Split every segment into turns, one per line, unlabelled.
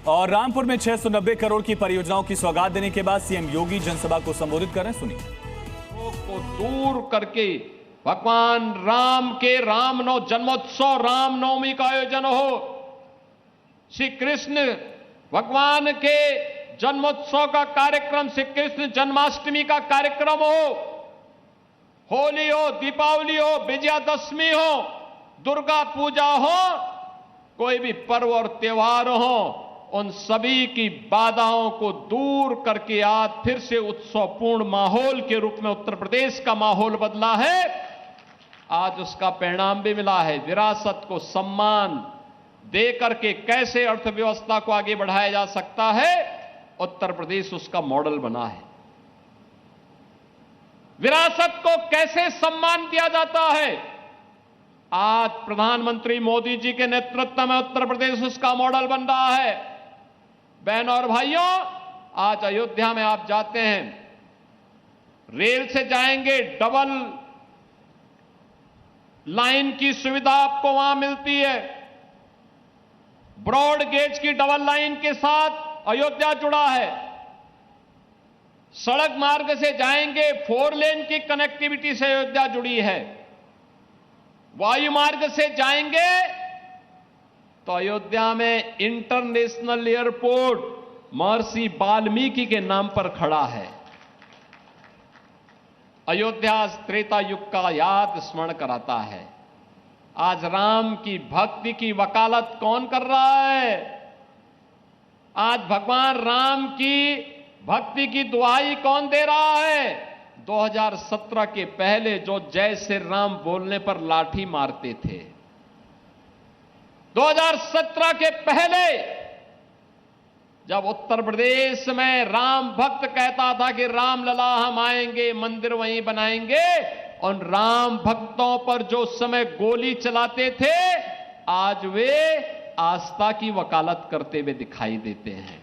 और रामपुर में 690 करोड़ की परियोजनाओं की सौगात देने के बाद सीएम योगी जनसभा को संबोधित कर रहे हैं, सुनिए।
को दूर करके भगवान राम के जन्मोत्सव रामनवमी का आयोजन हो, श्री कृष्ण भगवान के जन्मोत्सव का कार्यक्रम, श्री कृष्ण जन्माष्टमी का कार्यक्रम हो, होली हो, दीपावली हो, विजयादशमी हो, दुर्गा पूजा हो, कोई भी पर्व और त्योहार हो, उन सभी की बाधाओं को दूर करके आज फिर से उत्सवपूर्ण माहौल के रूप में उत्तर प्रदेश का माहौल बदला है। आज उसका परिणाम भी मिला है। विरासत को सम्मान दे करके कैसे अर्थव्यवस्था को आगे बढ़ाया जा सकता है, उत्तर प्रदेश उसका मॉडल बना है। विरासत को कैसे सम्मान दिया जाता है, आज प्रधानमंत्री मोदी जी के नेतृत्व में उत्तर प्रदेश उसका मॉडल बन रहा है। बहनों और भाइयों, आज अयोध्या में आप जाते हैं, रेल से जाएंगे, डबल लाइन की सुविधा आपको वहां मिलती है। ब्रॉड गेज की डबल लाइन के साथ अयोध्या जुड़ा है। सड़क मार्ग से जाएंगे, 4 लेन की कनेक्टिविटी से अयोध्या जुड़ी है। वायु मार्ग से जाएंगे तो अयोध्या में इंटरनेशनल एयरपोर्ट महर्षि वाल्मीकि के नाम पर खड़ा है। अयोध्या त्रेता युग का याद स्मरण कराता है। आज राम की भक्ति की वकालत कौन कर रहा है? आज भगवान राम की भक्ति की दुहाई कौन दे रहा है? 2017 के पहले जो जय श्री राम बोलने पर लाठी मारते थे, 2017 के पहले जब उत्तर प्रदेश में राम भक्त कहता था कि राम लला हम आएंगे, मंदिर वहीं बनाएंगे, और राम भक्तों पर जो समय गोली चलाते थे, आज वे आस्था की वकालत करते हुए दिखाई देते हैं।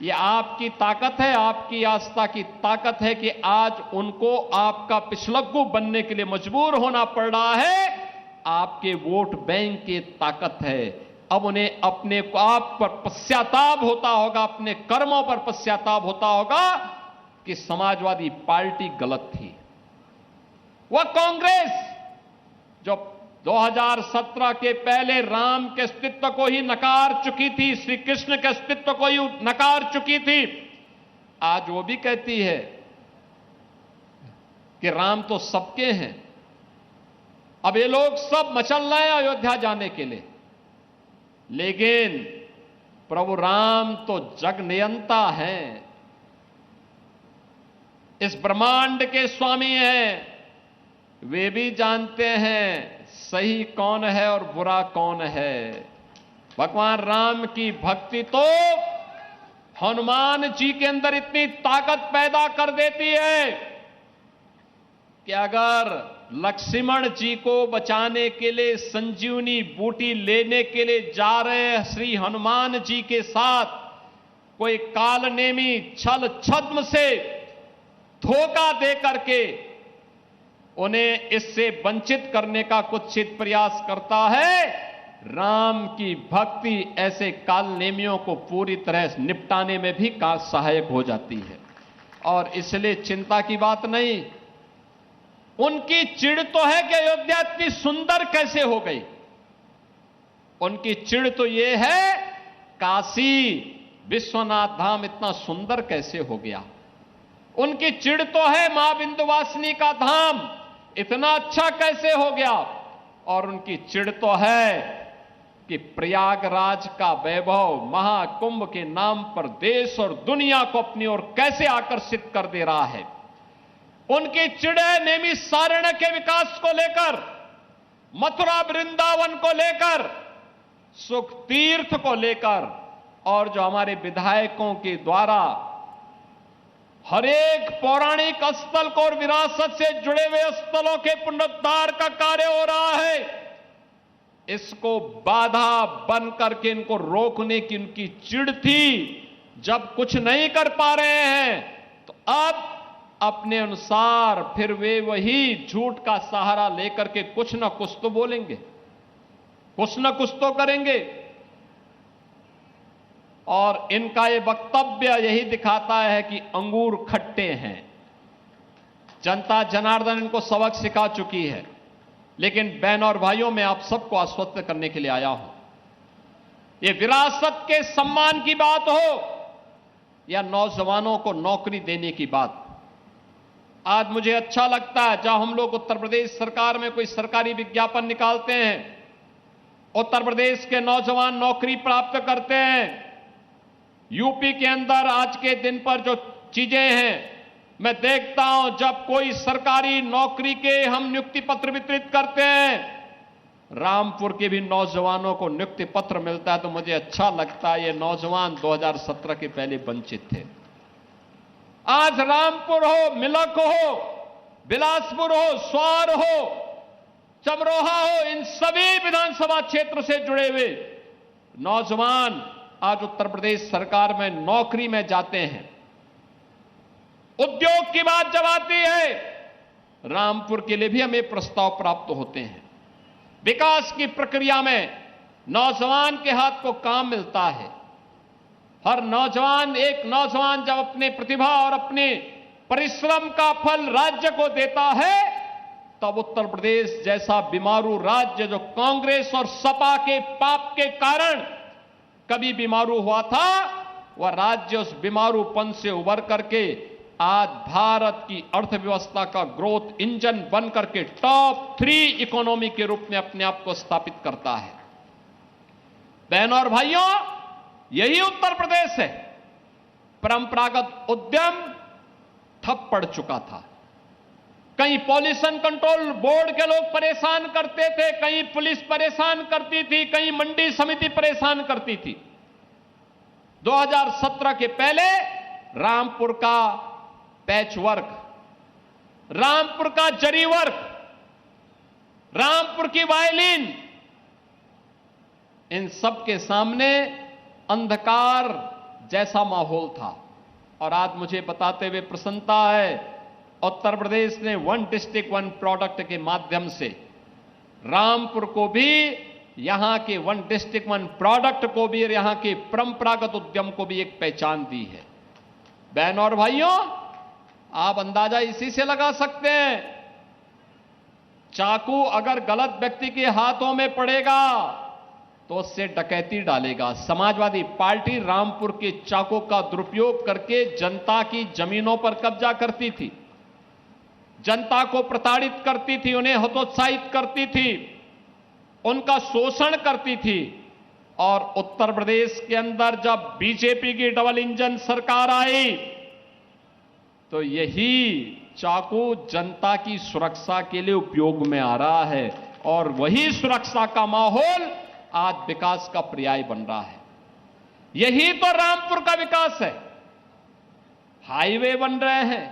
ये आपकी ताकत है, आपकी आस्था की ताकत है कि आज उनको आपका पिछलग्गू बनने के लिए मजबूर होना पड़ रहा है। आपके वोट बैंक की ताकत है। अब उन्हें अपने को आप पर पश्चाताप होता होगा, अपने कर्मों पर पश्चाताप होता होगा कि समाजवादी पार्टी गलत थी। वह कांग्रेस जो 2017 के पहले राम के अस्तित्व को ही नकार चुकी थी, श्री कृष्ण के अस्तित्व को ही नकार चुकी थी, आज वो भी कहती है कि राम तो सबके हैं। अब ये लोग सब मचल रहे हैं अयोध्या जाने के लिए, लेकिन प्रभु राम तो जग नियंता हैं, इस ब्रह्मांड के स्वामी हैं। वे भी जानते हैं सही कौन है और बुरा कौन है। भगवान राम की भक्ति तो हनुमान जी के अंदर इतनी ताकत पैदा कर देती है कि अगर लक्ष्मण जी को बचाने के लिए संजीवनी बूटी लेने के लिए जा रहे श्री हनुमान जी के साथ कोई कालनेमी छल छद्म से धोखा दे करके उन्हें इससे वंचित करने का कुत्सित प्रयास करता है, राम की भक्ति ऐसे कालनेमियों को पूरी तरह निपटाने में भी सहायक हो जाती है। और इसलिए चिंता की बात नहीं। उनकी चिढ़ तो है कि अयोध्या इतनी सुंदर कैसे हो गई। उनकी चिढ़ तो यह है काशी विश्वनाथ धाम इतना सुंदर कैसे हो गया। उनकी चिढ़ तो है मां विंध्यवासिनी का धाम इतना अच्छा कैसे हो गया। और उनकी चिढ़ तो है कि प्रयागराज का वैभव महाकुंभ के नाम पर देश और दुनिया को अपनी ओर कैसे आकर्षित कर दे रहा है। उनकी चिढ़ है नैमिषारण्य के विकास को लेकर, मथुरा वृंदावन को लेकर, सुख तीर्थ को लेकर, और जो हमारे विधायकों के द्वारा हर एक पौराणिक स्थल को और विरासत से जुड़े हुए स्थलों के पुनरुद्धार का कार्य हो रहा है। इसको बाधा बन करके इनको रोकने की उनकी चिढ़ थी। जब कुछ नहीं कर पा रहे हैं तो अब अपने अनुसार फिर वे वही झूठ का सहारा लेकर के कुछ ना कुछ तो बोलेंगे, कुछ ना कुछ तो करेंगे। और इनका ये वक्तव्य यही दिखाता है कि अंगूर खट्टे हैं। जनता जनार्दन इनको सबक सिखा चुकी है। लेकिन बहनों और भाइयों, मैं आप सबको आश्वस्त करने के लिए आया हूं। ये विरासत के सम्मान की बात हो या नौजवानों को नौकरी देने की बात, आज मुझे अच्छा लगता है जब हम लोग उत्तर प्रदेश सरकार में कोई सरकारी विज्ञापन निकालते हैं, उत्तर प्रदेश के नौजवान नौकरी प्राप्त करते हैं। यूपी के अंदर आज के दिन पर जो चीजें हैं, मैं देखता हूं जब कोई सरकारी नौकरी के हम नियुक्ति पत्र वितरित करते हैं, रामपुर के भी नौजवानों को नियुक्ति पत्र मिलता है तो मुझे अच्छा लगता है। ये नौजवान 2017 के पहले वंचित थे। आज रामपुर हो, मिलक हो, बिलासपुर हो, स्वार हो, चमरोहा हो, इन सभी विधानसभा क्षेत्र से जुड़े हुए नौजवान आज उत्तर प्रदेश सरकार में नौकरी में जाते हैं। उद्योग की बात जब आती है, रामपुर के लिए भी हमें प्रस्ताव प्राप्त होते हैं। विकास की प्रक्रिया में नौजवान के हाथ को काम मिलता है। हर नौजवान, एक नौजवान जब अपने प्रतिभा और अपने परिश्रम का फल राज्य को देता है, तब उत्तर प्रदेश जैसा बीमारू राज्य जो कांग्रेस और सपा के पाप के कारण कभी बीमारू हुआ था, वह राज्य उस बीमारूपन से उबर करके आज भारत की अर्थव्यवस्था का ग्रोथ इंजन बन करके टॉप 3 इकोनॉमी के रूप में अपने आप को स्थापित करता है। बहनों और भाइयों, यही उत्तर प्रदेश है। परंपरागत उद्यम ठप पड़ चुका था। कहीं पॉल्यूशन कंट्रोल बोर्ड के लोग परेशान करते थे, कहीं पुलिस परेशान करती थी, कहीं मंडी समिति परेशान करती थी। 2017 के पहले रामपुर का पैच वर्क, रामपुर का जरी वर्क, रामपुर की वायलिन, इन सब के सामने अंधकार जैसा माहौल था। और आज मुझे बताते हुए प्रसन्नता है, उत्तर प्रदेश ने 1 डिस्ट्रिक्ट 1 प्रोडक्ट के माध्यम से रामपुर को भी, यहां के 1 डिस्ट्रिक्ट 1 प्रोडक्ट को भी और यहां के परंपरागत उद्यम को भी एक पहचान दी है। बहनों और भाइयों, आप अंदाजा इसी से लगा सकते हैं, चाकू अगर गलत व्यक्ति के हाथों में पड़ेगा तो उससे डकैती डालेगा। समाजवादी पार्टी रामपुर के चाकू का दुरुपयोग करके जनता की जमीनों पर कब्जा करती थी, जनता को प्रताड़ित करती थी, उन्हें हतोत्साहित करती थी, उनका शोषण करती थी। और उत्तर प्रदेश के अंदर जब बीजेपी की डबल इंजन सरकार आई तो यही चाकू जनता की सुरक्षा के लिए उपयोग में आ रहा है। और वही सुरक्षा का माहौल आज विकास का पर्याय बन रहा है। यही तो रामपुर का विकास है। हाईवे बन रहे हैं,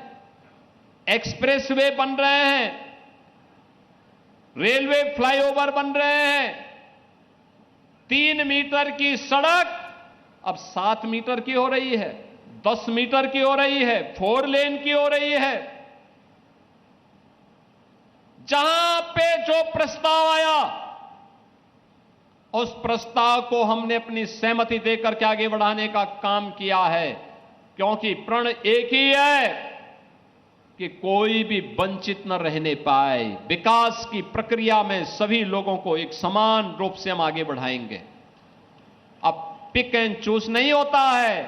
एक्सप्रेसवे बन रहे हैं, रेलवे फ्लाईओवर बन रहे हैं, 3 मीटर की सड़क अब 7 मीटर की हो रही है, 10 मीटर की हो रही है, 4 लेन की हो रही है। जहां पे जो प्रस्ताव आया, उस प्रस्ताव को हमने अपनी सहमति देकर के आगे बढ़ाने का काम किया है, क्योंकि प्रण एक ही है कि कोई भी वंचित न रहने पाए। विकास की प्रक्रिया में सभी लोगों को एक समान रूप से हम आगे बढ़ाएंगे। अब पिक एंड चूज नहीं होता है,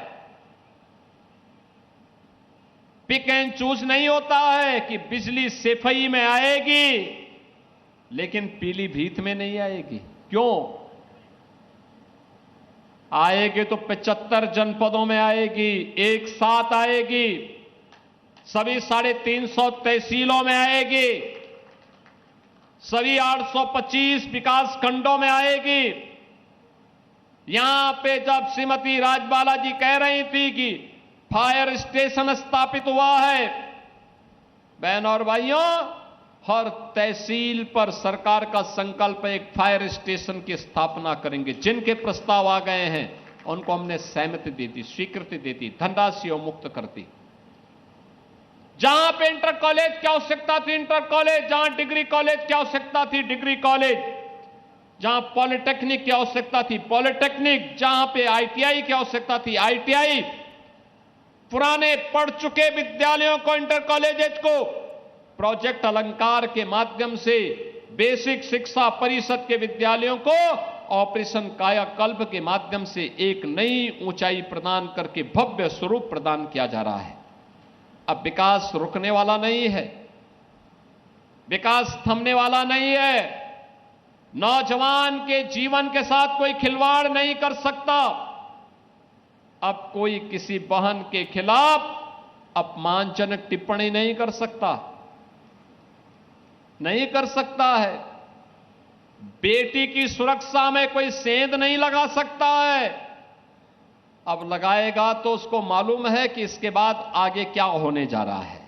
पिक एंड चूज नहीं होता है कि बिजली सेफई में आएगी लेकिन पीलीभीत में नहीं आएगी। क्यों आएगी? तो 75 जनपदों में आएगी, एक साथ आएगी, सभी 350 तहसीलों में आएगी, सभी 825 विकास खंडों में आएगी। यहां पे जब श्रीमती राजबाला जी कह रही थी कि फायर स्टेशन स्थापित हुआ है, बहनों और भाइयों, हर तहसील पर सरकार का संकल्प है एक फायर स्टेशन की स्थापना करेंगे। जिनके प्रस्ताव आ गए हैं उनको हमने सहमति दे दी, स्वीकृति दे दी, धनराशि मुक्त कर दी। जहां पे इंटर कॉलेज की आवश्यकता थी इंटर कॉलेज, जहां डिग्री कॉलेज की आवश्यकता थी डिग्री कॉलेज, जहां पॉलिटेक्निक की आवश्यकता थी पॉलिटेक्निक, जहां पे आईटीआई की आवश्यकता थी आईटीआई, पुराने पढ़ चुके विद्यालयों को, इंटर कॉलेजेस को प्रोजेक्ट अलंकार के माध्यम से, बेसिक शिक्षा परिषद के विद्यालयों को ऑपरेशन कायाकल्प के माध्यम से एक नई ऊंचाई प्रदान करके भव्य स्वरूप प्रदान किया जा रहा है। अब विकास रुकने वाला नहीं है, विकास थमने वाला नहीं है। नौजवान के जीवन के साथ कोई खिलवाड़ नहीं कर सकता। अब कोई किसी बहन के खिलाफ अपमानजनक टिप्पणी नहीं कर सकता, नहीं कर सकता है। बेटी की सुरक्षा में कोई सेंध नहीं लगा सकता है। अब लगाएगा तो उसको मालूम है कि इसके बाद आगे क्या होने जा रहा है।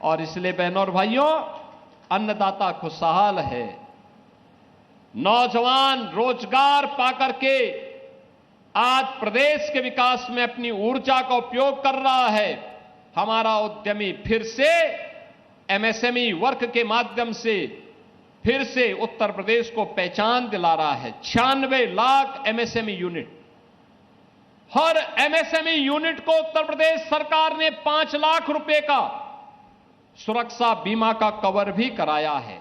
और इसलिए बहनों और भाइयों, अन्नदाता खुशहाल है, नौजवान रोजगार पाकर के आज प्रदेश के विकास में अपनी ऊर्जा का उपयोग कर रहा है। हमारा उद्यमी फिर से एमएसएमई वर्क के माध्यम से फिर से उत्तर प्रदेश को पहचान दिला रहा है। 96 लाख एमएसएमई यूनिट, हर एमएसएमई यूनिट को उत्तर प्रदेश सरकार ने 5 लाख रुपए का सुरक्षा बीमा का कवर भी कराया है।